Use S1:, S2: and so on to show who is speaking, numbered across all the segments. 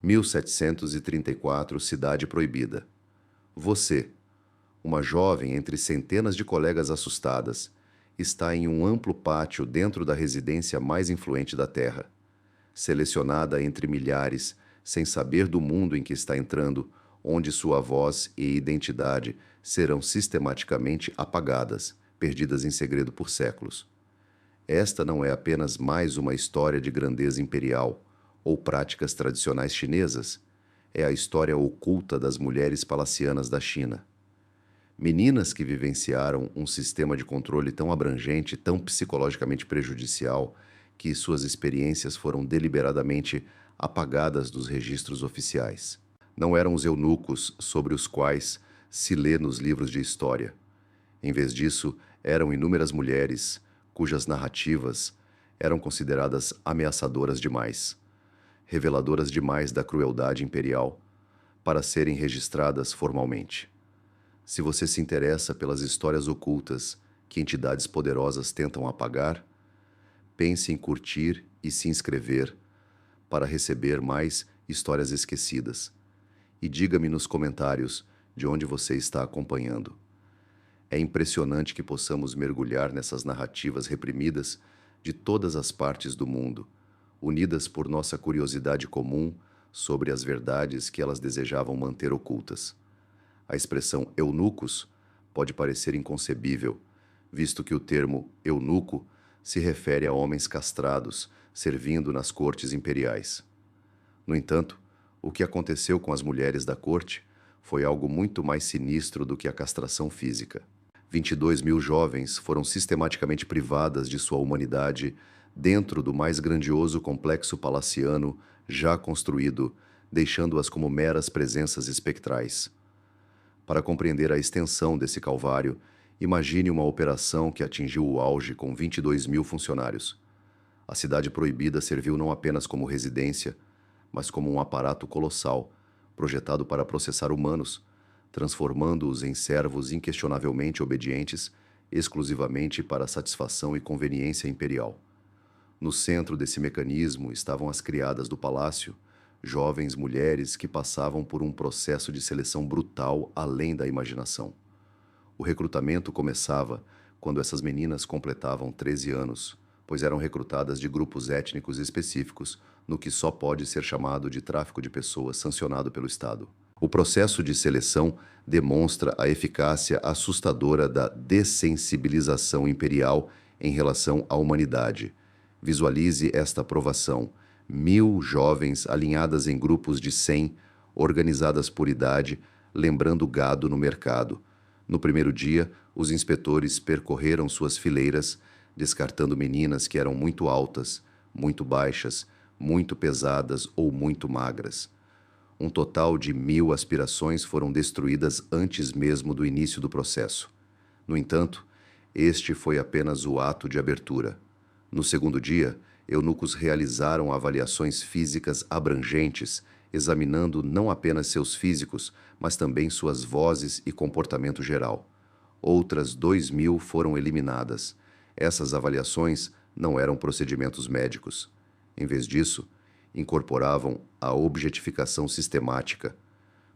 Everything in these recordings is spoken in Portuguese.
S1: 1734, Cidade Proibida. Você, uma jovem entre centenas de colegas assustadas, está em um amplo pátio dentro da residência mais influente da Terra. Selecionada entre milhares, sem saber do mundo em que está entrando, onde sua voz e identidade serão sistematicamente apagadas, perdidas em segredo por séculos. Esta não é apenas mais uma história de grandeza imperial ou práticas tradicionais chinesas, é a história oculta das mulheres palacianas da China. Meninas que vivenciaram um sistema de controle tão abrangente, tão psicologicamente prejudicial, que suas experiências foram deliberadamente apagadas dos registros oficiais. Não eram os eunucos sobre os quais se lê nos livros de história. Em vez disso, eram inúmeras mulheres cujas narrativas eram consideradas ameaçadoras demais, reveladoras demais da crueldade imperial, para serem registradas formalmente. Se você se interessa pelas histórias ocultas que entidades poderosas tentam apagar, pense em curtir e se inscrever para receber mais histórias esquecidas. E diga-me nos comentários de onde você está acompanhando. É impressionante que possamos mergulhar nessas narrativas reprimidas de todas as partes do mundo, unidas por nossa curiosidade comum sobre as verdades que elas desejavam manter ocultas. A expressão eunucos pode parecer inconcebível, visto que o termo eunuco se refere a homens castrados servindo nas cortes imperiais. No entanto, o que aconteceu com as mulheres da corte foi algo muito mais sinistro do que a castração física. 22 mil jovens foram sistematicamente privadas de sua humanidade dentro do mais grandioso complexo palaciano já construído, deixando-as como meras presenças espectrais. Para compreender a extensão desse calvário, imagine uma operação que atingiu o auge com 22 mil funcionários. A Cidade Proibida serviu não apenas como residência, mas como um aparato colossal, projetado para processar humanos, transformando-os em servos inquestionavelmente obedientes, exclusivamente para a satisfação e conveniência imperial. No centro desse mecanismo estavam as criadas do palácio, jovens mulheres que passavam por um processo de seleção brutal além da imaginação. O recrutamento começava quando essas meninas completavam 13 anos, pois eram recrutadas de grupos étnicos específicos, no que só pode ser chamado de tráfico de pessoas sancionado pelo Estado. O processo de seleção demonstra a eficácia assustadora da dessensibilização imperial em relação à humanidade. Visualize esta aprovação: 1.000 jovens alinhadas em grupos de 100, organizadas por idade, lembrando gado no mercado. No primeiro dia, os inspetores percorreram suas fileiras, descartando meninas que eram muito altas, muito baixas, muito pesadas ou muito magras. Um total de 1.000 aspirações foram destruídas antes mesmo do início do processo. No entanto, este foi apenas o ato de abertura. No segundo dia, eunucos realizaram avaliações físicas abrangentes, examinando não apenas seus físicos, mas também suas vozes e comportamento geral. Outras 2.000 foram eliminadas. Essas avaliações não eram procedimentos médicos. Em vez disso, incorporavam a objetificação sistemática,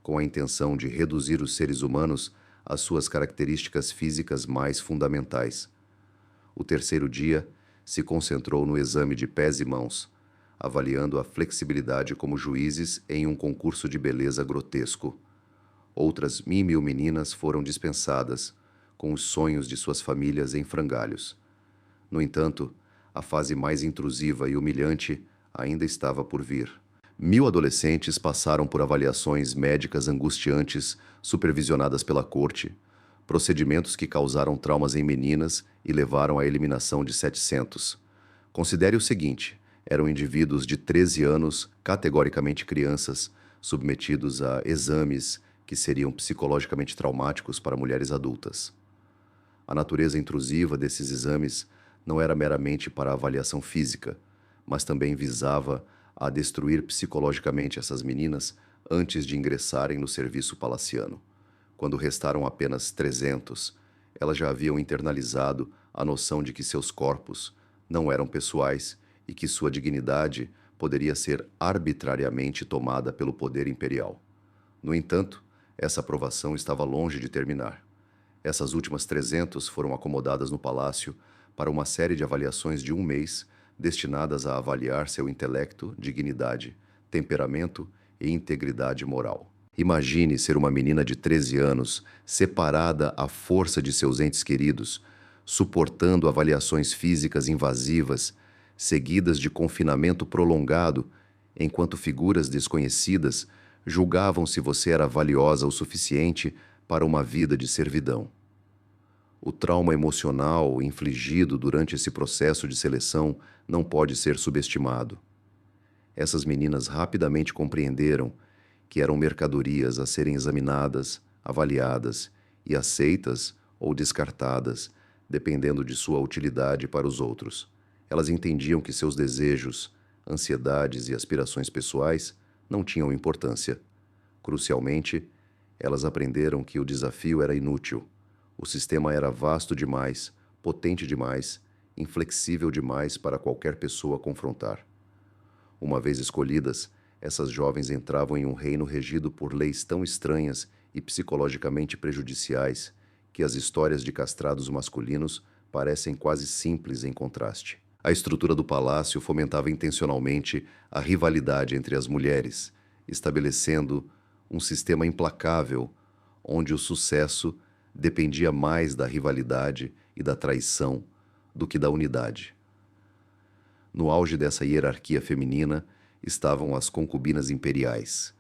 S1: com a intenção de reduzir os seres humanos às suas características físicas mais fundamentais. O terceiro dia se concentrou no exame de pés e mãos, avaliando a flexibilidade como juízes em um concurso de beleza grotesco. Outras 1.000 meninas foram dispensadas, com os sonhos de suas famílias em frangalhos. No entanto, a fase mais intrusiva e humilhante ainda estava por vir. 1.000 adolescentes passaram por avaliações médicas angustiantes supervisionadas pela corte, procedimentos que causaram traumas em meninas e levaram à eliminação de 700. Considere o seguinte: eram indivíduos de 13 anos, categoricamente crianças, submetidos a exames que seriam psicologicamente traumáticos para mulheres adultas. A natureza intrusiva desses exames não era meramente para a avaliação física, mas também visava a destruir psicologicamente essas meninas antes de ingressarem no serviço palaciano. Quando restaram apenas 300, elas já haviam internalizado a noção de que seus corpos não eram pessoais e que sua dignidade poderia ser arbitrariamente tomada pelo poder imperial. No entanto, essa aprovação estava longe de terminar. Essas últimas 300 foram acomodadas no palácio para uma série de avaliações de um mês, destinadas a avaliar seu intelecto, dignidade, temperamento e integridade moral. Imagine ser uma menina de 13 anos, separada à força de seus entes queridos, suportando avaliações físicas invasivas, seguidas de confinamento prolongado, enquanto figuras desconhecidas julgavam se você era valiosa o suficiente para uma vida de servidão. O trauma emocional infligido durante esse processo de seleção não pode ser subestimado. Essas meninas rapidamente compreenderam que eram mercadorias a serem examinadas, avaliadas e aceitas ou descartadas, dependendo de sua utilidade para os outros. Elas entendiam que seus desejos, ansiedades e aspirações pessoais não tinham importância. Crucialmente, elas aprenderam que o desafio era inútil. O sistema era vasto demais, potente demais, inflexível demais para qualquer pessoa confrontar. Uma vez escolhidas, essas jovens entravam em um reino regido por leis tão estranhas e psicologicamente prejudiciais que as histórias de castrados masculinos parecem quase simples em contraste. A estrutura do palácio fomentava intencionalmente a rivalidade entre as mulheres, estabelecendo um sistema implacável onde o sucesso dependia mais da rivalidade e da traição do que da unidade. No auge dessa hierarquia feminina estavam as concubinas imperiais,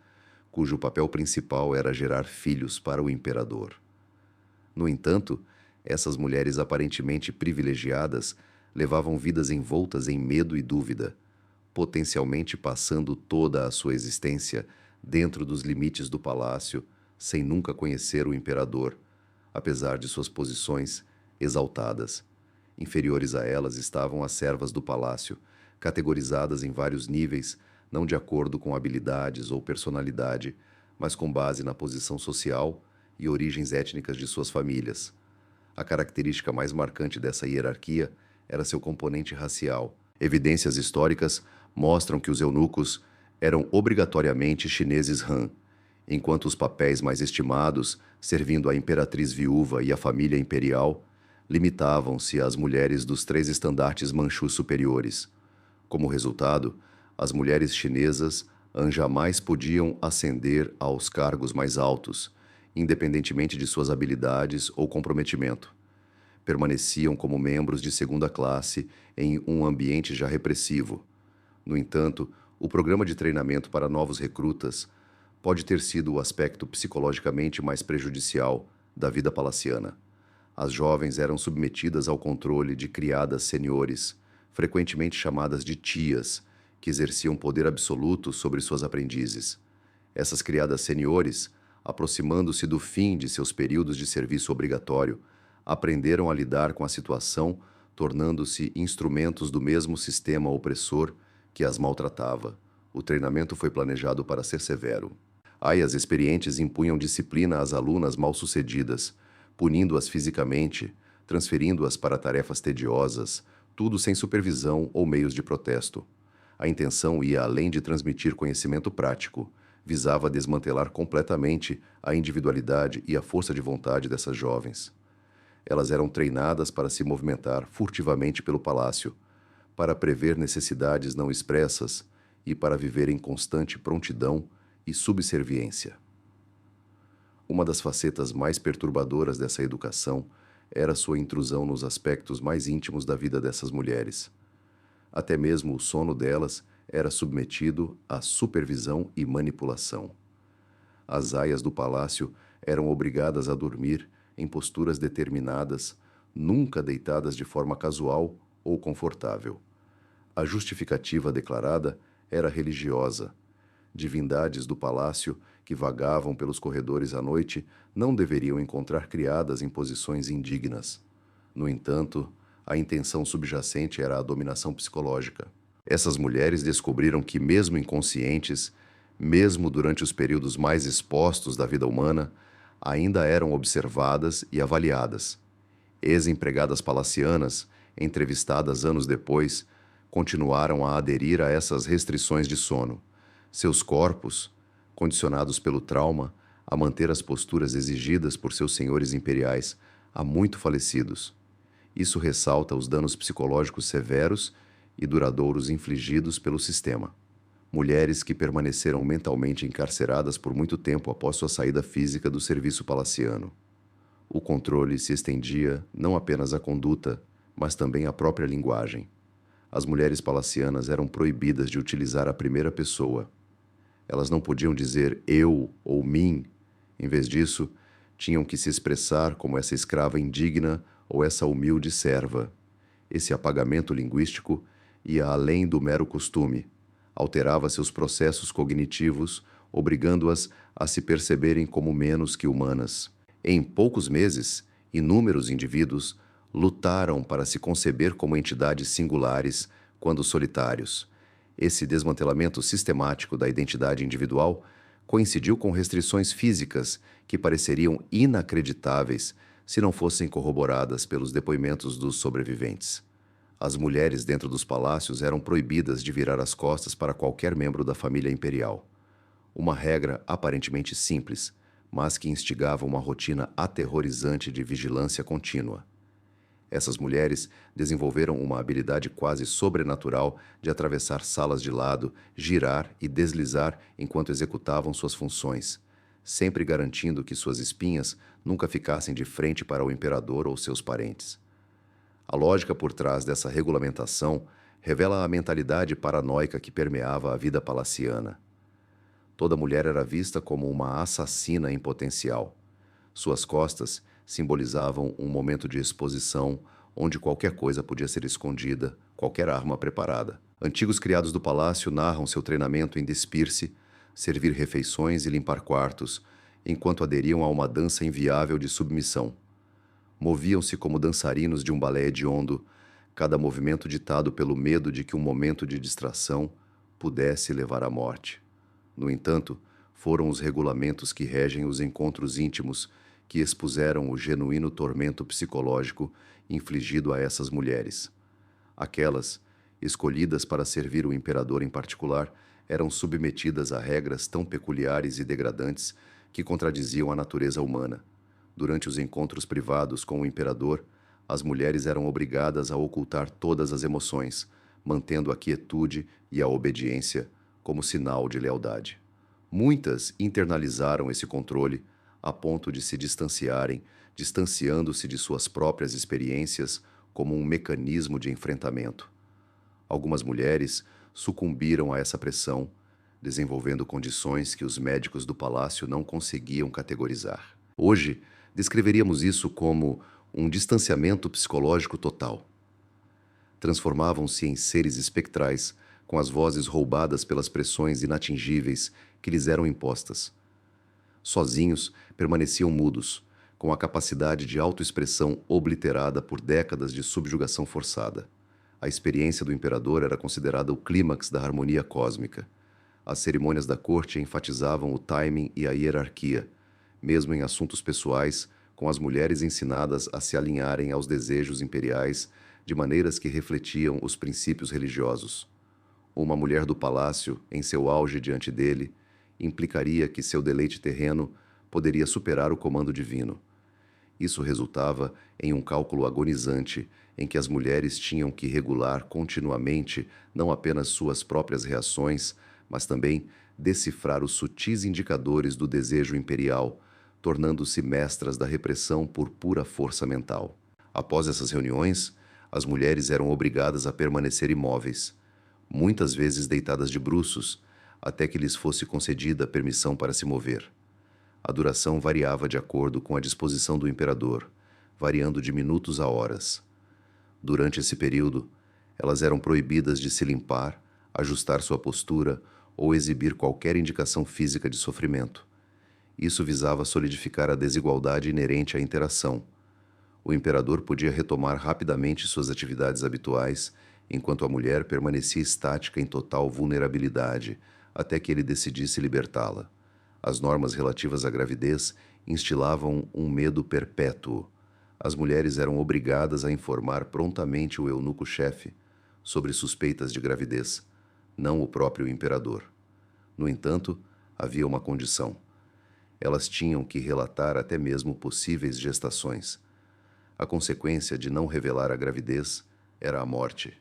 S1: cujo papel principal era gerar filhos para o imperador. No entanto, essas mulheres aparentemente privilegiadas levavam vidas envoltas em medo e dúvida, potencialmente passando toda a sua existência dentro dos limites do palácio, sem nunca conhecer o imperador, apesar de suas posições exaltadas. Inferiores a elas estavam as servas do palácio, categorizadas em vários níveis, não de acordo com habilidades ou personalidade, mas com base na posição social e origens étnicas de suas famílias. A característica mais marcante dessa hierarquia era seu componente racial. Evidências históricas mostram que os eunucos eram obrigatoriamente chineses Han, enquanto os papéis mais estimados, servindo a imperatriz viúva e a família imperial, limitavam-se às mulheres dos 3 estandartes manchus superiores. Como resultado, as mulheres chinesas jamais podiam ascender aos cargos mais altos, independentemente de suas habilidades ou comprometimento. Permaneciam como membros de segunda classe em um ambiente já repressivo. No entanto, o programa de treinamento para novos recrutas pode ter sido o aspecto psicologicamente mais prejudicial da vida palaciana. As jovens eram submetidas ao controle de criadas seniores, frequentemente chamadas de tias, que exerciam poder absoluto sobre suas aprendizes. Essas criadas seniores, aproximando-se do fim de seus períodos de serviço obrigatório, aprenderam a lidar com a situação, tornando-se instrumentos do mesmo sistema opressor que as maltratava. O treinamento foi planejado para ser severo. Aias experientes impunham disciplina às alunas mal-sucedidas, punindo-as fisicamente, transferindo-as para tarefas tediosas, tudo sem supervisão ou meios de protesto. A intenção ia além de transmitir conhecimento prático, visava desmantelar completamente a individualidade e a força de vontade dessas jovens. Elas eram treinadas para se movimentar furtivamente pelo palácio, para prever necessidades não expressas e para viver em constante prontidão e subserviência. Uma das facetas mais perturbadoras dessa educação era sua intrusão nos aspectos mais íntimos da vida dessas mulheres. Até mesmo o sono delas era submetido à supervisão e manipulação. As aias do palácio eram obrigadas a dormir em posturas determinadas, nunca deitadas de forma casual ou confortável. A justificativa declarada era religiosa. Divindades do palácio que vagavam pelos corredores à noite não deveriam encontrar criadas em posições indignas. No entanto, a intenção subjacente era a dominação psicológica. Essas mulheres descobriram que, mesmo inconscientes, mesmo durante os períodos mais expostos da vida humana, ainda eram observadas e avaliadas. Ex-empregadas palacianas, entrevistadas anos depois, continuaram a aderir a essas restrições de sono. Seus corpos, condicionados pelo trauma a manter as posturas exigidas por seus senhores imperiais, há muito falecidos. Isso ressalta os danos psicológicos severos e duradouros infligidos pelo sistema. Mulheres que permaneceram mentalmente encarceradas por muito tempo após sua saída física do serviço palaciano. O controle se estendia não apenas à conduta, mas também à própria linguagem. As mulheres palacianas eram proibidas de utilizar a primeira pessoa. Elas não podiam dizer eu ou mim. Em vez disso, tinham que se expressar como essa escrava indigna ou essa humilde serva. Esse apagamento linguístico ia além do mero costume. Alterava seus processos cognitivos, obrigando-as a se perceberem como menos que humanas. Em poucos meses, inúmeros indivíduos lutaram para se conceber como entidades singulares, quando solitários. Esse desmantelamento sistemático da identidade individual coincidiu com restrições físicas que pareceriam inacreditáveis se não fossem corroboradas pelos depoimentos dos sobreviventes. As mulheres dentro dos palácios eram proibidas de virar as costas para qualquer membro da família imperial. Uma regra aparentemente simples, mas que instigava uma rotina aterrorizante de vigilância contínua. Essas mulheres desenvolveram uma habilidade quase sobrenatural de atravessar salas de lado, girar e deslizar enquanto executavam suas funções, sempre garantindo que suas espinhas nunca ficassem de frente para o imperador ou seus parentes. A lógica por trás dessa regulamentação revela a mentalidade paranoica que permeava a vida palaciana. Toda mulher era vista como uma assassina em potencial. Suas costas simbolizavam um momento de exposição onde qualquer coisa podia ser escondida, qualquer arma preparada. Antigos criados do palácio narram seu treinamento em despir-se, servir refeições e limpar quartos, enquanto aderiam a uma dança inviável de submissão. Moviam-se como dançarinos de um balé hediondo, cada movimento ditado pelo medo de que um momento de distração pudesse levar à morte. No entanto, foram os regulamentos que regem os encontros íntimos que expuseram o genuíno tormento psicológico infligido a essas mulheres. Aquelas, escolhidas para servir o imperador em particular, eram submetidas a regras tão peculiares e degradantes que contradiziam a natureza humana. Durante os encontros privados com o imperador, as mulheres eram obrigadas a ocultar todas as emoções, mantendo a quietude e a obediência como sinal de lealdade. Muitas internalizaram esse controle a ponto de se distanciarem, distanciando-se de suas próprias experiências como um mecanismo de enfrentamento. Algumas mulheres sucumbiram a essa pressão, desenvolvendo condições que os médicos do palácio não conseguiam categorizar. Hoje, descreveríamos isso como um distanciamento psicológico total. Transformavam-se em seres espectrais, com as vozes roubadas pelas pressões inatingíveis que lhes eram impostas. Sozinhos, permaneciam mudos, com a capacidade de autoexpressão obliterada por décadas de subjugação forçada. A experiência do imperador era considerada o clímax da harmonia cósmica. As cerimônias da corte enfatizavam o timing e a hierarquia, mesmo em assuntos pessoais, com as mulheres ensinadas a se alinharem aos desejos imperiais de maneiras que refletiam os princípios religiosos. Uma mulher do palácio, em seu auge diante dele, implicaria que seu deleite terreno poderia superar o comando divino. Isso resultava em um cálculo agonizante em que as mulheres tinham que regular continuamente não apenas suas próprias reações, mas também decifrar os sutis indicadores do desejo imperial, tornando-se mestras da repressão por pura força mental. Após essas reuniões, as mulheres eram obrigadas a permanecer imóveis, muitas vezes deitadas de bruços, até que lhes fosse concedida a permissão para se mover. A duração variava de acordo com a disposição do imperador, variando de minutos a horas. Durante esse período, elas eram proibidas de se limpar, ajustar sua postura ou exibir qualquer indicação física de sofrimento. Isso visava solidificar a desigualdade inerente à interação. O imperador podia retomar rapidamente suas atividades habituais, enquanto a mulher permanecia estática em total vulnerabilidade, até que ele decidisse libertá-la. As normas relativas à gravidez instilavam um medo perpétuo. As mulheres eram obrigadas a informar prontamente o eunuco-chefe, sobre suspeitas de gravidez, não o próprio imperador. No entanto, havia uma condição. Elas tinham que relatar até mesmo possíveis gestações. A consequência de não revelar a gravidez era a morte.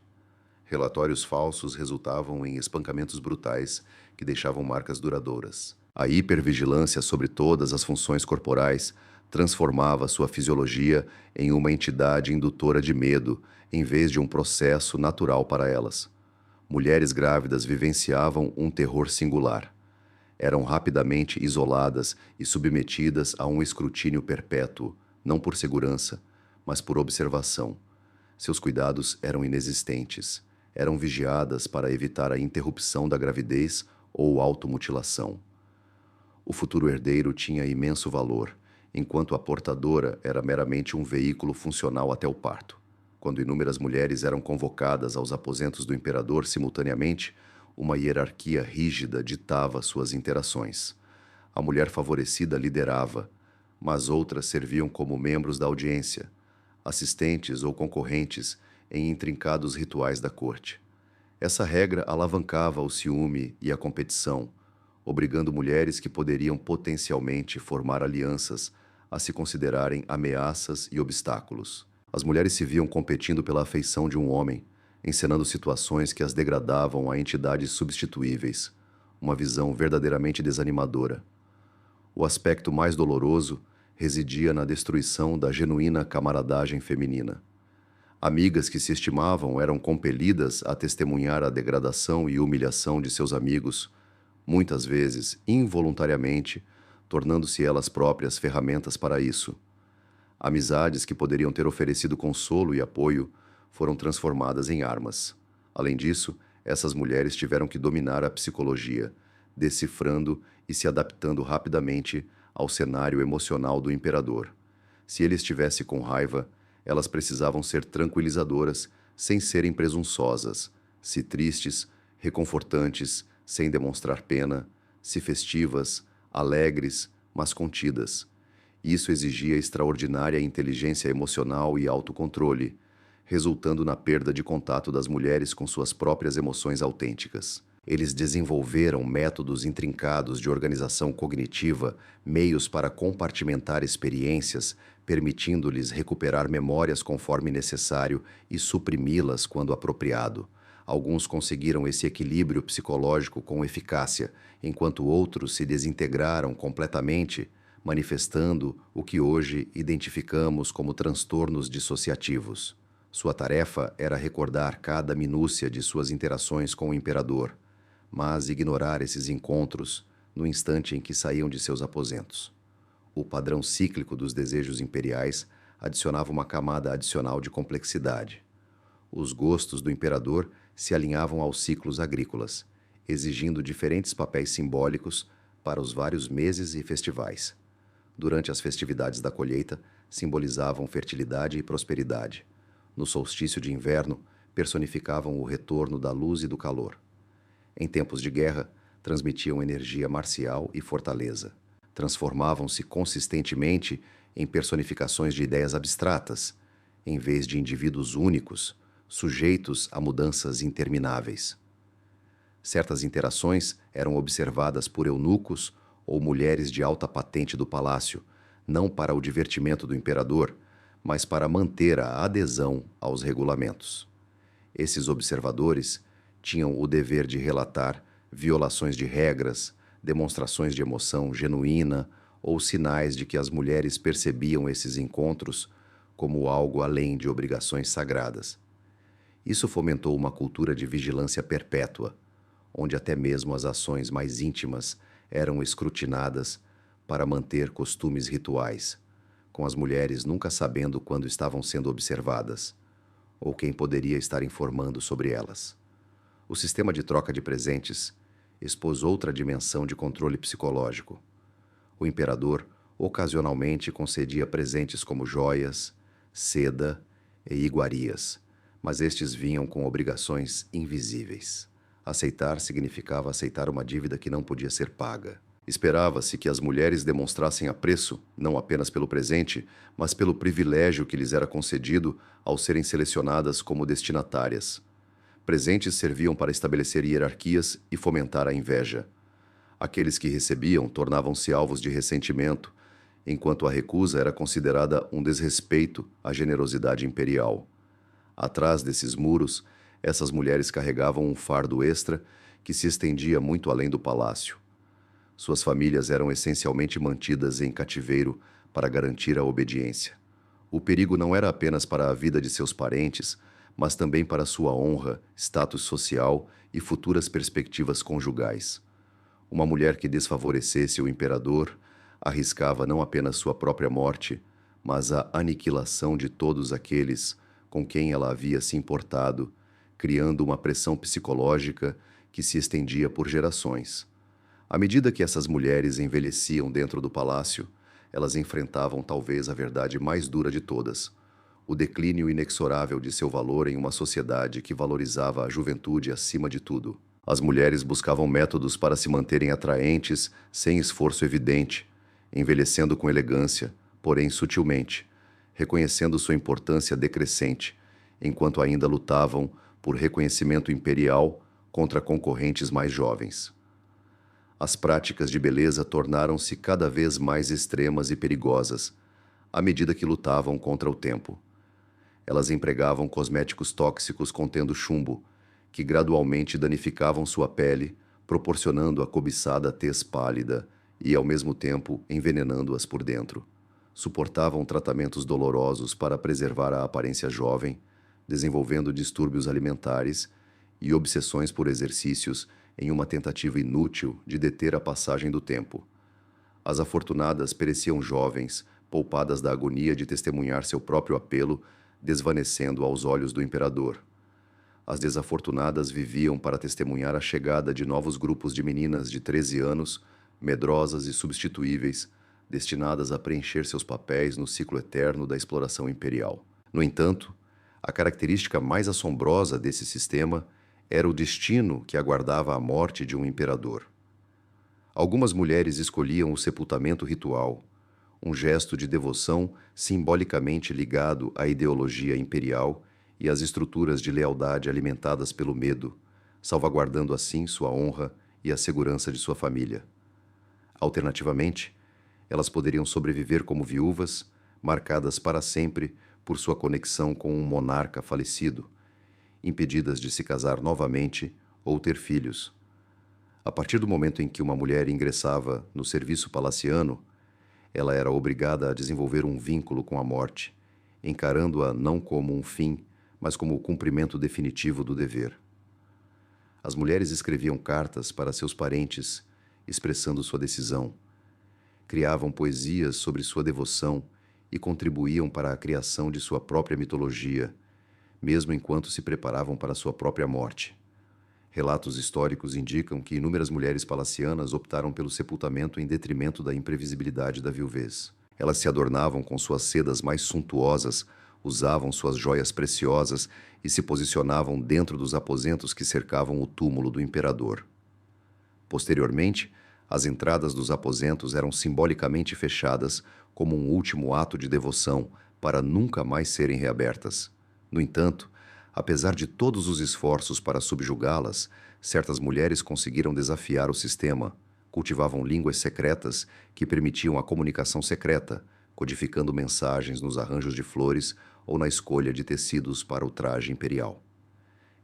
S1: Relatórios falsos resultavam em espancamentos brutais que deixavam marcas duradouras. A hipervigilância sobre todas as funções corporais transformava sua fisiologia em uma entidade indutora de medo, em vez de um processo natural para elas. Mulheres grávidas vivenciavam um terror singular. Eram rapidamente isoladas e submetidas a um escrutínio perpétuo, não por segurança, mas por observação. Seus cuidados eram inexistentes. Eram vigiadas para evitar a interrupção da gravidez ou automutilação. O futuro herdeiro tinha imenso valor, enquanto a portadora era meramente um veículo funcional até o parto. Quando inúmeras mulheres eram convocadas aos aposentos do imperador simultaneamente, uma hierarquia rígida ditava suas interações. A mulher favorecida liderava, mas outras serviam como membros da audiência, assistentes ou concorrentes em intrincados rituais da corte. Essa regra alavancava o ciúme e a competição, obrigando mulheres que poderiam potencialmente formar alianças a se considerarem ameaças e obstáculos. As mulheres se viam competindo pela afeição de um homem, encenando situações que as degradavam a entidades substituíveis, uma visão verdadeiramente desanimadora. O aspecto mais doloroso residia na destruição da genuína camaradagem feminina. Amigas que se estimavam eram compelidas a testemunhar a degradação e humilhação de seus amigos, muitas vezes involuntariamente, tornando-se elas próprias ferramentas para isso. Amizades que poderiam ter oferecido consolo e apoio foram transformadas em armas. Além disso, essas mulheres tiveram que dominar a psicologia, decifrando e se adaptando rapidamente ao cenário emocional do imperador. Se ele estivesse com raiva, elas precisavam ser tranquilizadoras, sem serem presunçosas, se tristes, reconfortantes, sem demonstrar pena, se festivas, alegres, mas contidas. Isso exigia extraordinária inteligência emocional e autocontrole, resultando na perda de contato das mulheres com suas próprias emoções autênticas. Eles desenvolveram métodos intrincados de organização cognitiva, meios para compartimentar experiências, permitindo-lhes recuperar memórias conforme necessário e suprimi-las quando apropriado. Alguns conseguiram esse equilíbrio psicológico com eficácia, enquanto outros se desintegraram completamente, manifestando o que hoje identificamos como transtornos dissociativos. Sua tarefa era recordar cada minúcia de suas interações com o imperador, mas ignorar esses encontros no instante em que saíam de seus aposentos. O padrão cíclico dos desejos imperiais adicionava uma camada adicional de complexidade. Os gostos do imperador se alinhavam aos ciclos agrícolas, exigindo diferentes papéis simbólicos para os vários meses e festivais. Durante as festividades da colheita, simbolizavam fertilidade e prosperidade. No solstício de inverno, personificavam o retorno da luz e do calor. Em tempos de guerra, transmitiam energia marcial e fortaleza. Transformavam-se consistentemente em personificações de ideias abstratas, em vez de indivíduos únicos, sujeitos a mudanças intermináveis. Certas interações eram observadas por eunucos ou mulheres de alta patente do palácio, não para o divertimento do imperador, mas para manter a adesão aos regulamentos. Esses observadores tinham o dever de relatar violações de regras, demonstrações de emoção genuína ou sinais de que as mulheres percebiam esses encontros como algo além de obrigações sagradas. Isso fomentou uma cultura de vigilância perpétua, onde até mesmo as ações mais íntimas eram escrutinadas para manter costumes rituais, com as mulheres nunca sabendo quando estavam sendo observadas, ou quem poderia estar informando sobre elas. O sistema de troca de presentes expôs outra dimensão de controle psicológico. O imperador ocasionalmente concedia presentes como joias, seda e iguarias, mas estes vinham com obrigações invisíveis. Aceitar significava aceitar uma dívida que não podia ser paga. Esperava-se que as mulheres demonstrassem apreço, não apenas pelo presente, mas pelo privilégio que lhes era concedido ao serem selecionadas como destinatárias. Presentes serviam para estabelecer hierarquias e fomentar a inveja. Aqueles que recebiam tornavam-se alvos de ressentimento, enquanto a recusa era considerada um desrespeito à generosidade imperial. Atrás desses muros, essas mulheres carregavam um fardo extra que se estendia muito além do palácio. Suas famílias eram essencialmente mantidas em cativeiro para garantir a obediência. O perigo não era apenas para a vida de seus parentes, mas também para sua honra, status social e futuras perspectivas conjugais. Uma mulher que desfavorecesse o imperador arriscava não apenas sua própria morte, mas a aniquilação de todos aqueles com quem ela havia se importado, criando uma pressão psicológica que se estendia por gerações. À medida que essas mulheres envelheciam dentro do palácio, elas enfrentavam talvez a verdade mais dura de todas: o declínio inexorável de seu valor em uma sociedade que valorizava a juventude acima de tudo. As mulheres buscavam métodos para se manterem atraentes sem esforço evidente, envelhecendo com elegância, porém sutilmente, reconhecendo sua importância decrescente, enquanto ainda lutavam por reconhecimento imperial contra concorrentes mais jovens. As práticas de beleza tornaram-se cada vez mais extremas e perigosas, à medida que lutavam contra o tempo. Elas empregavam cosméticos tóxicos contendo chumbo, que gradualmente danificavam sua pele, proporcionando a cobiçada tez pálida e, ao mesmo tempo, envenenando-as por dentro. Suportavam tratamentos dolorosos para preservar a aparência jovem, desenvolvendo distúrbios alimentares e obsessões por exercícios em uma tentativa inútil de deter a passagem do tempo. As afortunadas pereciam jovens, poupadas da agonia de testemunhar seu próprio apelo, desvanecendo aos olhos do imperador. As desafortunadas viviam para testemunhar a chegada de novos grupos de meninas de 13 anos, medrosas e substituíveis, destinadas a preencher seus papéis no ciclo eterno da exploração imperial. No entanto, a característica mais assombrosa desse sistema era o destino que aguardava a morte de um imperador. Algumas mulheres escolhiam o sepultamento ritual, um gesto de devoção simbolicamente ligado à ideologia imperial e às estruturas de lealdade alimentadas pelo medo, salvaguardando assim sua honra e a segurança de sua família. Alternativamente, elas poderiam sobreviver como viúvas, marcadas para sempre por sua conexão com um monarca falecido, impedidas de se casar novamente ou ter filhos. A partir do momento em que uma mulher ingressava no serviço palaciano, ela era obrigada a desenvolver um vínculo com a morte, encarando-a não como um fim, mas como o cumprimento definitivo do dever. As mulheres escreviam cartas para seus parentes, expressando sua decisão. Criavam poesias sobre sua devoção e contribuíam para a criação de sua própria mitologia, mesmo enquanto se preparavam para sua própria morte. Relatos históricos indicam que inúmeras mulheres palacianas optaram pelo sepultamento em detrimento da imprevisibilidade da viuvez. Elas se adornavam com suas sedas mais suntuosas, usavam suas joias preciosas e se posicionavam dentro dos aposentos que cercavam o túmulo do imperador. Posteriormente, as entradas dos aposentos eram simbolicamente fechadas como um último ato de devoção para nunca mais serem reabertas. No entanto, apesar de todos os esforços para subjugá-las, certas mulheres conseguiram desafiar o sistema, cultivavam línguas secretas que permitiam a comunicação secreta, codificando mensagens nos arranjos de flores ou na escolha de tecidos para o traje imperial.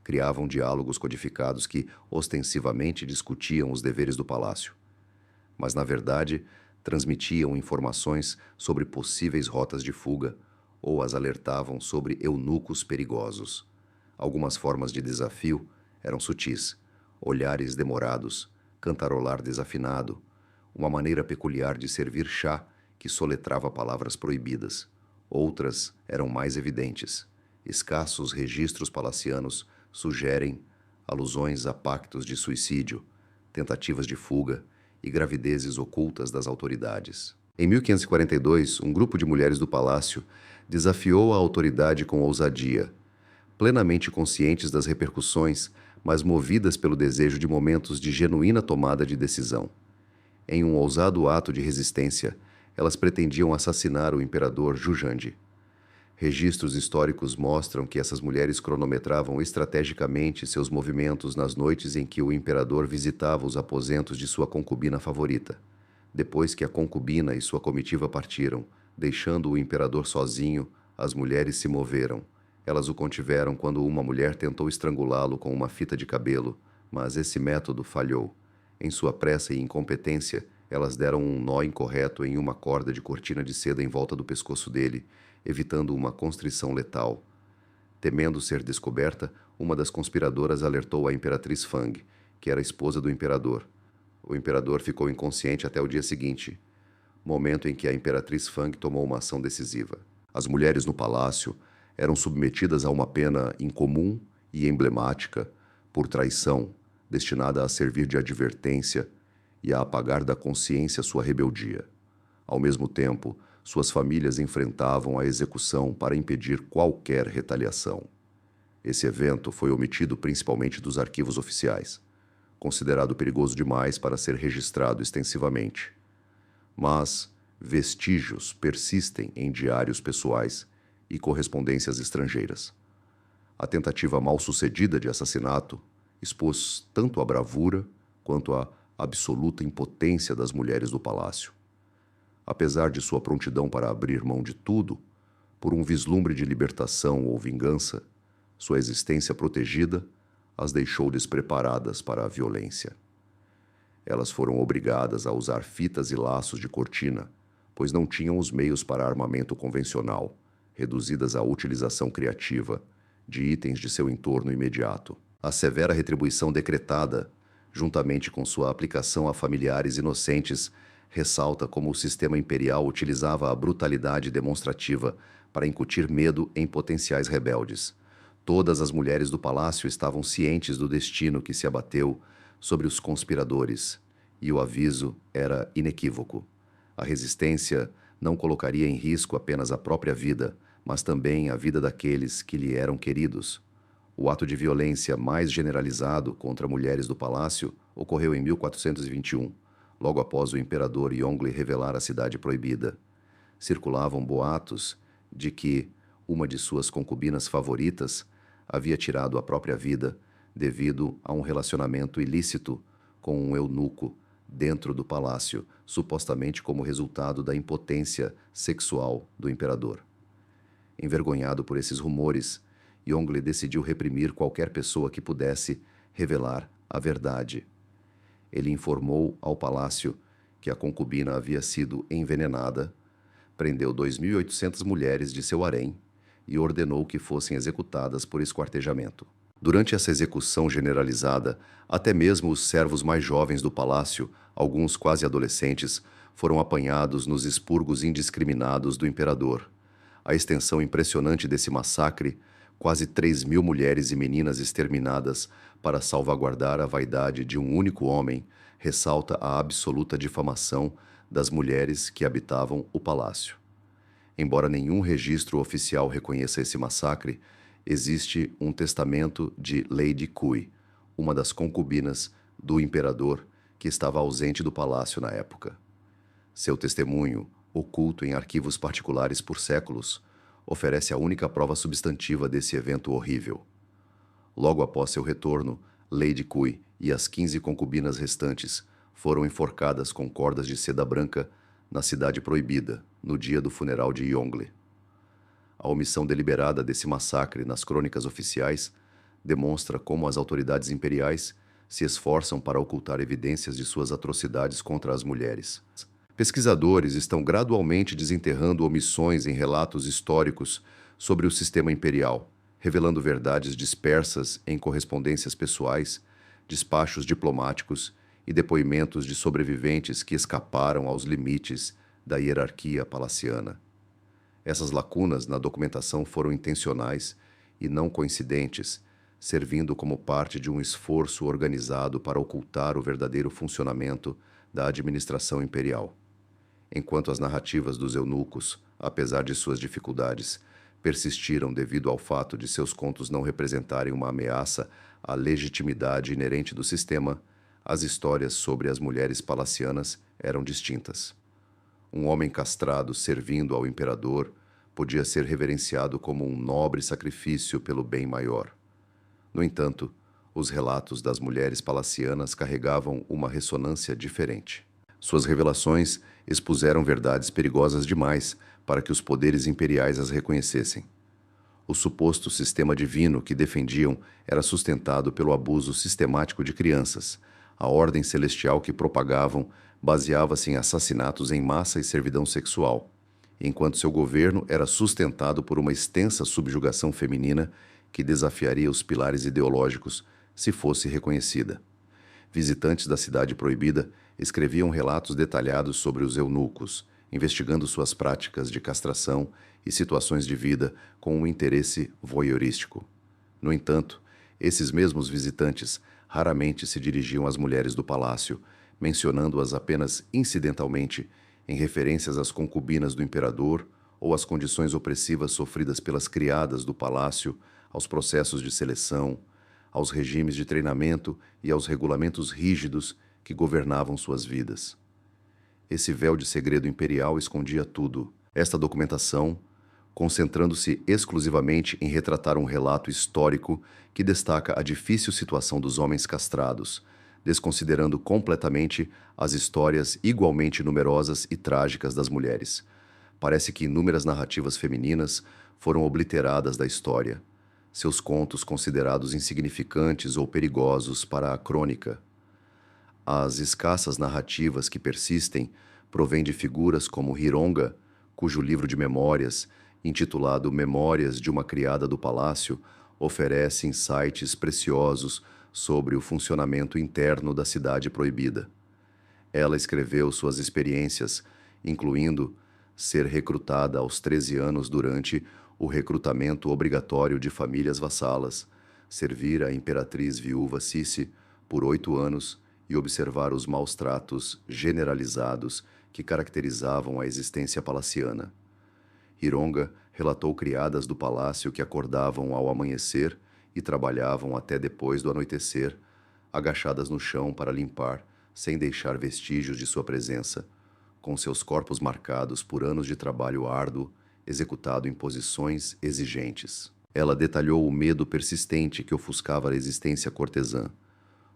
S1: Criavam diálogos codificados que ostensivamente discutiam os deveres do palácio, mas na verdade transmitiam informações sobre possíveis rotas de fuga ou as alertavam sobre eunucos perigosos. Algumas formas de desafio eram sutis: olhares demorados, cantarolar desafinado, uma maneira peculiar de servir chá que soletrava palavras proibidas. Outras eram mais evidentes. Escassos registros palacianos sugerem alusões a pactos de suicídio, tentativas de fuga e gravidezes ocultas das autoridades. Em 1542, um grupo de mulheres do palácio desafiou a autoridade com ousadia, plenamente conscientes das repercussões, mas movidas pelo desejo de momentos de genuína tomada de decisão. Em um ousado ato de resistência, elas pretendiam assassinar o imperador Jujande. Registros históricos mostram que essas mulheres cronometravam estrategicamente seus movimentos nas noites em que o imperador visitava os aposentos de sua concubina favorita. Depois que a concubina e sua comitiva partiram, deixando o imperador sozinho, as mulheres se moveram. Elas o contiveram quando uma mulher tentou estrangulá-lo com uma fita de cabelo, mas esse método falhou. Em sua pressa e incompetência, elas deram um nó incorreto em uma corda de cortina de seda em volta do pescoço dele, evitando uma constrição letal. Temendo ser descoberta, uma das conspiradoras alertou a imperatriz Fang, que era esposa do imperador. O imperador ficou inconsciente até o dia seguinte, momento em que a imperatriz Fang tomou uma ação decisiva. As mulheres no palácio eram submetidas a uma pena incomum e emblemática por traição, destinada a servir de advertência e a apagar da consciência sua rebeldia. Ao mesmo tempo, suas famílias enfrentavam a execução para impedir qualquer retaliação. Esse evento foi omitido principalmente dos arquivos oficiais, considerado perigoso demais para ser registrado extensivamente. Mas vestígios persistem em diários pessoais e correspondências estrangeiras. A tentativa mal-sucedida de assassinato expôs tanto a bravura quanto a absoluta impotência das mulheres do palácio. Apesar de sua prontidão para abrir mão de tudo, por um vislumbre de libertação ou vingança, sua existência protegida as deixou despreparadas para a violência. Elas foram obrigadas a usar fitas e laços de cortina, pois não tinham os meios para armamento convencional, reduzidas à utilização criativa de itens de seu entorno imediato. A severa retribuição decretada, juntamente com sua aplicação a familiares inocentes, ressalta como o sistema imperial utilizava a brutalidade demonstrativa para incutir medo em potenciais rebeldes. Todas as mulheres do palácio estavam cientes do destino que se abateu sobre os conspiradores, e o aviso era inequívoco. A resistência não colocaria em risco apenas a própria vida, mas também a vida daqueles que lhe eram queridos. O ato de violência mais generalizado contra mulheres do palácio ocorreu em 1421, logo após o imperador Yongle revelar a cidade proibida. Circulavam boatos de que uma de suas concubinas favoritas havia tirado a própria vida devido a um relacionamento ilícito com um eunuco dentro do palácio, supostamente como resultado da impotência sexual do imperador. Envergonhado por esses rumores, Yongle decidiu reprimir qualquer pessoa que pudesse revelar a verdade. Ele informou ao palácio que a concubina havia sido envenenada, prendeu 2.800 mulheres de seu harém e ordenou que fossem executadas por esquartejamento. Durante essa execução generalizada, até mesmo os servos mais jovens do palácio, alguns quase adolescentes, foram apanhados nos expurgos indiscriminados do imperador. A extensão impressionante desse massacre, quase 3.000 mulheres e meninas exterminadas para salvaguardar a vaidade de um único homem, ressalta a absoluta difamação das mulheres que habitavam o palácio. Embora nenhum registro oficial reconheça esse massacre, existe um testamento de Lady Cui, uma das concubinas do imperador que estava ausente do palácio na época. Seu testemunho, oculto em arquivos particulares por séculos, oferece a única prova substantiva desse evento horrível. Logo após seu retorno, Lady Cui e as 15 concubinas restantes foram enforcadas com cordas de seda branca na cidade proibida, no dia do funeral de Yongle. A omissão deliberada desse massacre nas crônicas oficiais demonstra como as autoridades imperiais se esforçam para ocultar evidências de suas atrocidades contra as mulheres. Pesquisadores estão gradualmente desenterrando omissões em relatos históricos sobre o sistema imperial, revelando verdades dispersas em correspondências pessoais, despachos diplomáticos e depoimentos de sobreviventes que escaparam aos limites da hierarquia palaciana. Essas lacunas na documentação foram intencionais e não coincidentes, servindo como parte de um esforço organizado para ocultar o verdadeiro funcionamento da administração imperial. Enquanto as narrativas dos eunucos, apesar de suas dificuldades, persistiram devido ao fato de seus contos não representarem uma ameaça à legitimidade inerente do sistema, as histórias sobre as mulheres palacianas eram distintas. Um homem castrado servindo ao imperador podia ser reverenciado como um nobre sacrifício pelo bem maior. No entanto, os relatos das mulheres palacianas carregavam uma ressonância diferente. Suas revelações expuseram verdades perigosas demais para que os poderes imperiais as reconhecessem. O suposto sistema divino que defendiam era sustentado pelo abuso sistemático de crianças. A ordem celestial que propagavam baseava-se em assassinatos em massa e servidão sexual, enquanto seu governo era sustentado por uma extensa subjugação feminina que desafiaria os pilares ideológicos se fosse reconhecida. Visitantes da Cidade Proibida escreviam relatos detalhados sobre os eunucos, investigando suas práticas de castração e situações de vida com um interesse voyeurístico. No entanto, esses mesmos visitantes raramente se dirigiam às mulheres do palácio, mencionando-as apenas incidentalmente em referências às concubinas do imperador ou às condições opressivas sofridas pelas criadas do palácio, aos processos de seleção, aos regimes de treinamento e aos regulamentos rígidos que governavam suas vidas. Esse véu de segredo imperial escondia tudo. Esta documentação, concentrando-se exclusivamente em retratar um relato histórico que destaca a difícil situação dos homens castrados, desconsiderando completamente as histórias igualmente numerosas e trágicas das mulheres. Parece que inúmeras narrativas femininas foram obliteradas da história, seus contos considerados insignificantes ou perigosos para a crônica. As escassas narrativas que persistem provêm de figuras como Hironga, cujo livro de memórias, intitulado Memórias de uma Criada do Palácio, oferece insights preciosos sobre o funcionamento interno da Cidade Proibida. Ela escreveu suas experiências, incluindo ser recrutada aos 13 anos durante o recrutamento obrigatório de famílias vassalas, servir a imperatriz viúva Cici por 8 anos e observar os maus tratos generalizados que caracterizavam a existência palaciana. Hironga relatou criadas do palácio que acordavam ao amanhecer e trabalhavam até depois do anoitecer, agachadas no chão para limpar, sem deixar vestígios de sua presença, com seus corpos marcados por anos de trabalho árduo, executado em posições exigentes. Ela detalhou o medo persistente que ofuscava a existência cortesã,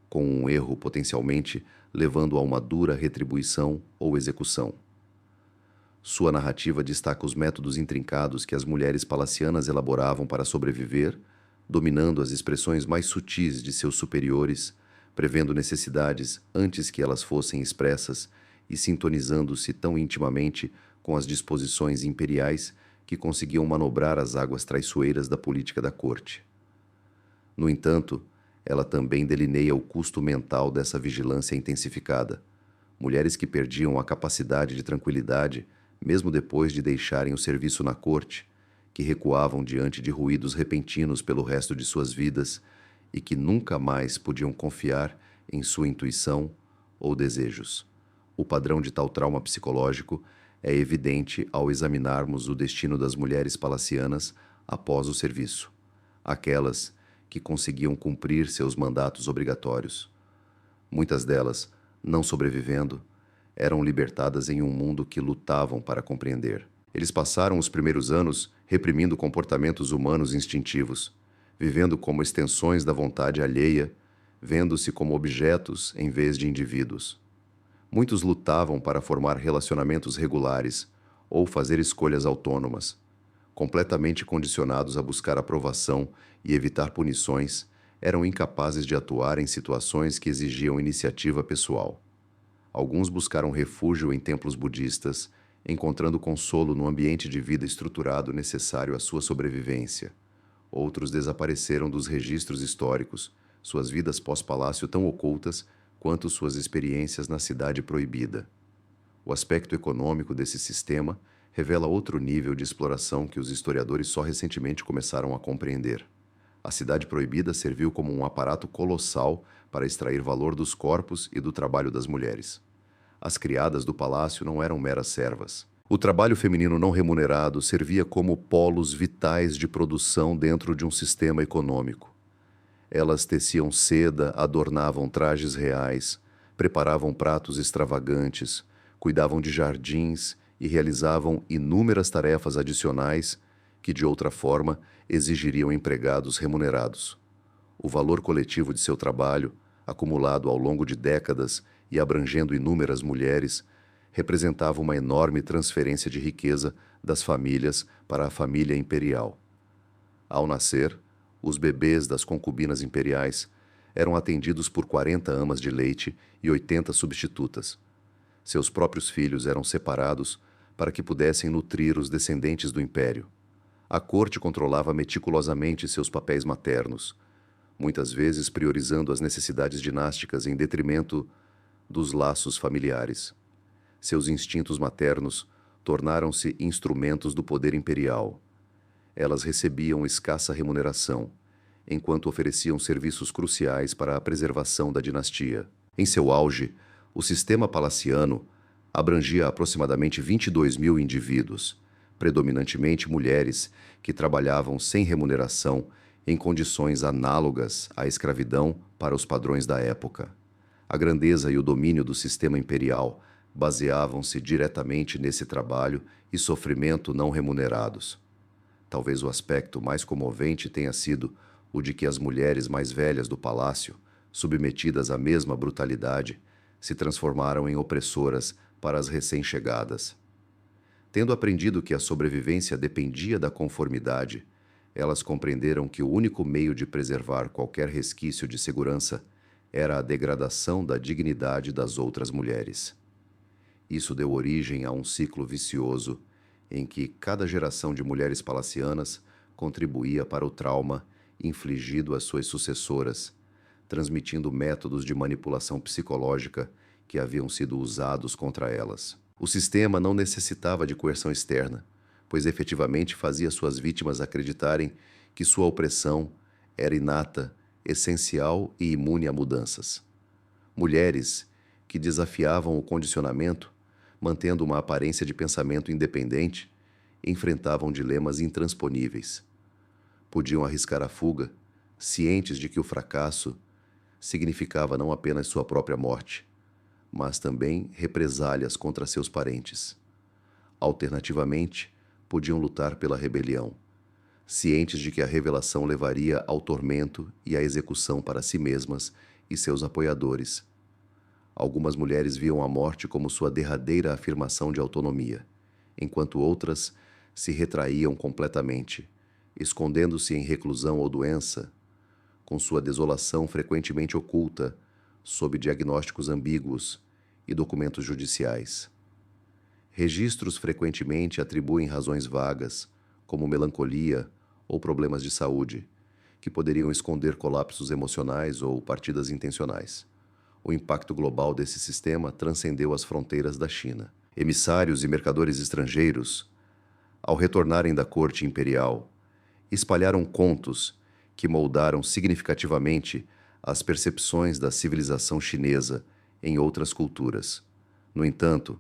S1: com um erro potencialmente levando a uma dura retribuição ou execução. Sua narrativa destaca os métodos intrincados que as mulheres palacianas elaboravam para sobreviver, dominando as expressões mais sutis de seus superiores, prevendo necessidades antes que elas fossem expressas e sintonizando-se tão intimamente com as disposições imperiais que conseguiam manobrar as águas traiçoeiras da política da corte. No entanto, ela também delineia o custo mental dessa vigilância intensificada. Mulheres que perdiam a capacidade de tranquilidade, mesmo depois de deixarem o serviço na corte, que recuavam diante de ruídos repentinos pelo resto de suas vidas e que nunca mais podiam confiar em sua intuição ou desejos. O padrão de tal trauma psicológico é evidente ao examinarmos o destino das mulheres palacianas após o serviço, aquelas que conseguiam cumprir seus mandatos obrigatórios. Muitas delas, não sobrevivendo, eram libertadas em um mundo que lutavam para compreender. Eles passaram os primeiros anos reprimindo comportamentos humanos instintivos, vivendo como extensões da vontade alheia, vendo-se como objetos em vez de indivíduos. Muitos lutavam para formar relacionamentos regulares ou fazer escolhas autônomas, completamente condicionados a buscar aprovação e evitar punições, eram incapazes de atuar em situações que exigiam iniciativa pessoal. Alguns buscaram refúgio em templos budistas, encontrando consolo no ambiente de vida estruturado necessário à sua sobrevivência. Outros desapareceram dos registros históricos, suas vidas pós-palácio tão ocultas quanto suas experiências na Cidade Proibida. O aspecto econômico desse sistema revela outro nível de exploração que os historiadores só recentemente começaram a compreender. A Cidade Proibida serviu como um aparato colossal para extrair valor dos corpos e do trabalho das mulheres. As criadas do palácio não eram meras servas. O trabalho feminino não remunerado servia como polos vitais de produção dentro de um sistema econômico. Elas teciam seda, adornavam trajes reais, preparavam pratos extravagantes, cuidavam de jardins e realizavam inúmeras tarefas adicionais que, de outra forma, exigiriam empregados remunerados. O valor coletivo de seu trabalho, acumulado ao longo de décadas e abrangendo inúmeras mulheres, representava uma enorme transferência de riqueza das famílias para a família imperial. Ao nascer, os bebês das concubinas imperiais eram atendidos por 40 amas de leite e 80 substitutas. Seus próprios filhos eram separados para que pudessem nutrir os descendentes do império. A corte controlava meticulosamente seus papéis maternos, muitas vezes priorizando as necessidades dinásticas em detrimento dos laços familiares. Seus instintos maternos tornaram-se instrumentos do poder imperial. Elas recebiam escassa remuneração, enquanto ofereciam serviços cruciais para a preservação da dinastia. Em seu auge, o sistema palaciano abrangia aproximadamente 22.000 indivíduos, predominantemente mulheres que trabalhavam sem remuneração em condições análogas à escravidão para os padrões da época. A grandeza e o domínio do sistema imperial baseavam-se diretamente nesse trabalho e sofrimento não remunerados. Talvez o aspecto mais comovente tenha sido o de que as mulheres mais velhas do palácio, submetidas à mesma brutalidade, se transformaram em opressoras para as recém-chegadas. Tendo aprendido que a sobrevivência dependia da conformidade, elas compreenderam que o único meio de preservar qualquer resquício de segurança era a degradação da dignidade das outras mulheres. Isso deu origem a um ciclo vicioso em que cada geração de mulheres palacianas contribuía para o trauma infligido às suas sucessoras, transmitindo métodos de manipulação psicológica que haviam sido usados contra elas. O sistema não necessitava de coerção externa, pois efetivamente fazia suas vítimas acreditarem que sua opressão era inata, essencial e imune a mudanças. Mulheres que desafiavam o condicionamento, mantendo uma aparência de pensamento independente, enfrentavam dilemas intransponíveis. Podiam arriscar a fuga, cientes de que o fracasso significava não apenas sua própria morte, mas também represálias contra seus parentes. Alternativamente, podiam lutar pela rebelião, cientes de que a revelação levaria ao tormento e à execução para si mesmas e seus apoiadores. Algumas mulheres viam a morte como sua derradeira afirmação de autonomia, enquanto outras se retraíam completamente, escondendo-se em reclusão ou doença, com sua desolação frequentemente oculta sob diagnósticos ambíguos e documentos judiciais. Registros frequentemente atribuem razões vagas, como melancolia ou problemas de saúde, que poderiam esconder colapsos emocionais ou partidas intencionais. O impacto global desse sistema transcendeu as fronteiras da China. Emissários e mercadores estrangeiros, ao retornarem da corte imperial, espalharam contos que moldaram significativamente as percepções da civilização chinesa em outras culturas. No entanto,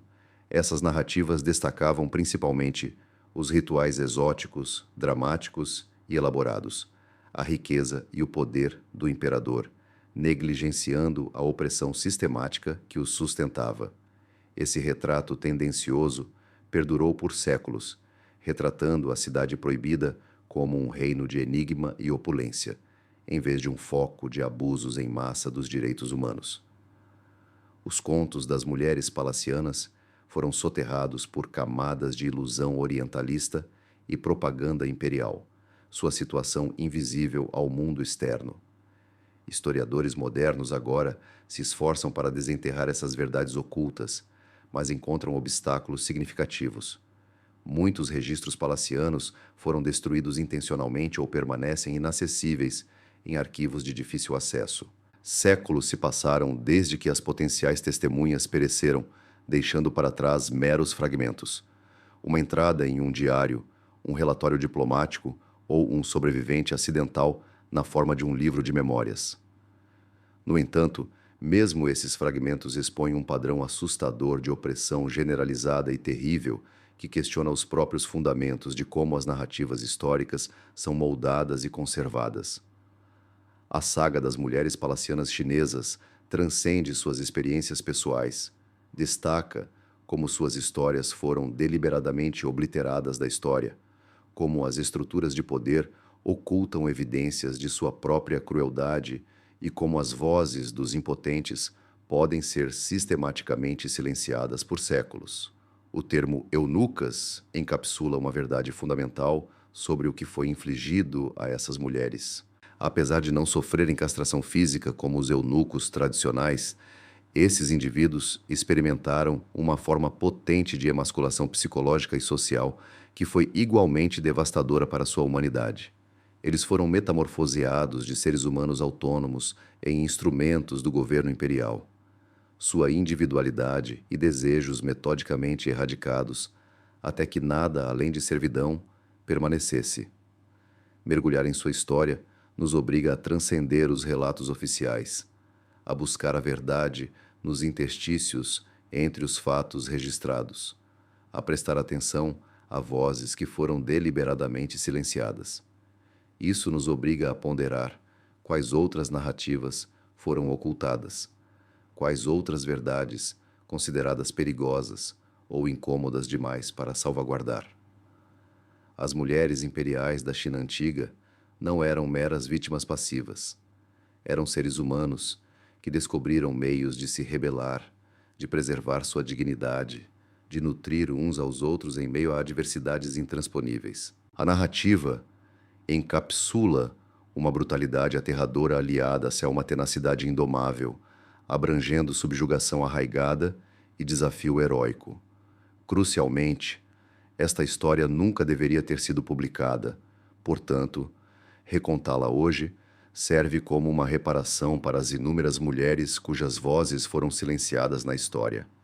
S1: essas narrativas destacavam principalmente os rituais exóticos, dramáticos e elaborados, a riqueza e o poder do imperador, negligenciando a opressão sistemática que os sustentava. Esse retrato tendencioso perdurou por séculos, retratando a Cidade Proibida como um reino de enigma e opulência, em vez de um foco de abusos em massa dos direitos humanos. Os contos das mulheres palacianas foram soterrados por camadas de ilusão orientalista e propaganda imperial, sua situação invisível ao mundo externo. Historiadores modernos agora se esforçam para desenterrar essas verdades ocultas, mas encontram obstáculos significativos. Muitos registros palacianos foram destruídos intencionalmente ou permanecem inacessíveis em arquivos de difícil acesso. Séculos se passaram desde que as potenciais testemunhas pereceram, deixando para trás meros fragmentos. Uma entrada em um diário, um relatório diplomático ou um sobrevivente acidental na forma de um livro de memórias. No entanto, mesmo esses fragmentos expõem um padrão assustador de opressão generalizada e terrível que questiona os próprios fundamentos de como as narrativas históricas são moldadas e conservadas. A saga das mulheres palacianas chinesas transcende suas experiências pessoais, destaca como suas histórias foram deliberadamente obliteradas da história, como as estruturas de poder ocultam evidências de sua própria crueldade e como as vozes dos impotentes podem ser sistematicamente silenciadas por séculos. O termo eunucas encapsula uma verdade fundamental sobre o que foi infligido a essas mulheres. Apesar de não sofrerem castração física como os eunucos tradicionais, esses indivíduos experimentaram uma forma potente de emasculação psicológica e social que foi igualmente devastadora para sua humanidade. Eles foram metamorfoseados de seres humanos autônomos em instrumentos do governo imperial. Sua individualidade e desejos metodicamente erradicados, até que nada além de servidão permanecesse. Mergulhar em sua história nos obriga a transcender os relatos oficiais, a buscar a verdade nos interstícios entre os fatos registrados, a prestar atenção a vozes que foram deliberadamente silenciadas. Isso nos obriga a ponderar quais outras narrativas foram ocultadas, quais outras verdades consideradas perigosas ou incômodas demais para salvaguardar. As mulheres imperiais da China antiga não eram meras vítimas passivas. Eram seres humanos que descobriram meios de se rebelar, de preservar sua dignidade, de nutrir uns aos outros em meio a adversidades intransponíveis. A narrativa encapsula uma brutalidade aterradora aliada-se a uma tenacidade indomável, abrangendo subjugação arraigada e desafio heróico. Crucialmente, esta história nunca deveria ter sido publicada. Portanto, recontá-la hoje serve como uma reparação para as inúmeras mulheres cujas vozes foram silenciadas na história.